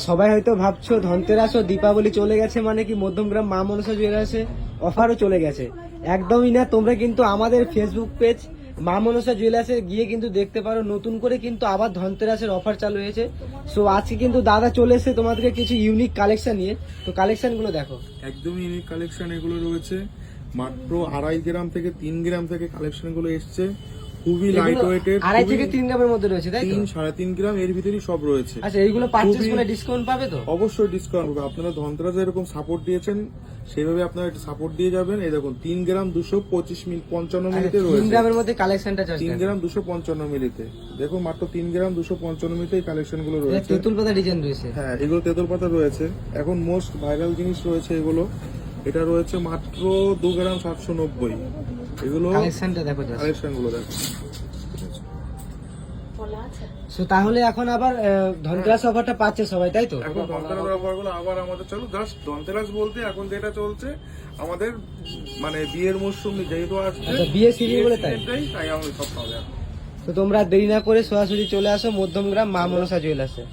সবাই হয়তো ভাবছো ধনতেরাস ও দীপাবলি চলে গেছে মানে কি মধ্যমগ্রাম মা মনসা জুয়েলার্সে অফারও চলে গেছে। একদমই না, তোমরা কিন্তু আমাদের ফেসবুক পেজ মা মনসা জুয়েলার্সে গিয়ে কিন্তু দেখতে পারো, নতুন করে কিন্তু আবার ধনতেরাসের অফার চালু হয়েছে। সো আজকে কিন্তু দাদা চলে এসেছে তোমাদেরকে কিছু ইউনিক কালেকশন নিয়ে। তো কালেকশন গুলো দেখো, একদমই ইউনিক কালেকশন এগুলো রয়েছে। মাত্র 2.5 গ্রাম থেকে 3 গ্রাম থেকে কালেকশন গুলো এসছে। খুবই লাইট ওয়েটের, 2.5 থেকে 3 গ্রামের মধ্যে রয়েছে, তাই তো? 3-3.5 গ্রাম এর ভিতরেই সব রয়েছে। আচ্ছা, এইগুলো পারচেজ করলে ডিসকাউন্ট পাবে তো? অবশ্যই ডিসকাউন্ট হবে। আপনারা ধনতেরাসে এরকম সাপোর্ট দিয়েছেন, সেইভাবে আপনারা সাপোর্ট দিয়ে যাবেন। এই দেখুন 3 গ্রাম 255 মিলিতে 3 রয়েছে। গ্রামের মধ্যে কালেকশনটা চলছে। 3 গ্রাম 255 মিলিতে দেখুন, মাত্র 3 গ্রাম 255 মিলিতে এই কালেকশন গুলো রয়েছে। তেঁতুল পাতা ডিজাইন রয়েছে। হ্যাঁ, এগুলো তেঁতুল পাতা রয়েছে। এখন মোস্ট ভাইরাল জিনিস রয়েছে এগুলো। এটা রয়েছে মাত্র 2 গ্রাম 790। এগুলো কালেকশনটা দেখো, কালেকশন গুলো দেখো। সো তাহলে এখন আবার ধনতেরাস অফারটা পাচ্ছে সবাই, তাই তো? এখন ধনতেরাস অফার গুলো আবার আমাদের চালু। জাস্ট ধনতেরাস বলতে এখন যেটা চলছে আমাদের মানে বিয়ের মরশুম যেহেতু আসছে, আচ্ছা, বিয়ে সিজন বলে তাই আমাদের সব পাবে। তো তোমরা দেরি না করে সরাসরি চলে আসো মধ্যমগ্রাম মা মনসা জুয়েলার্সে।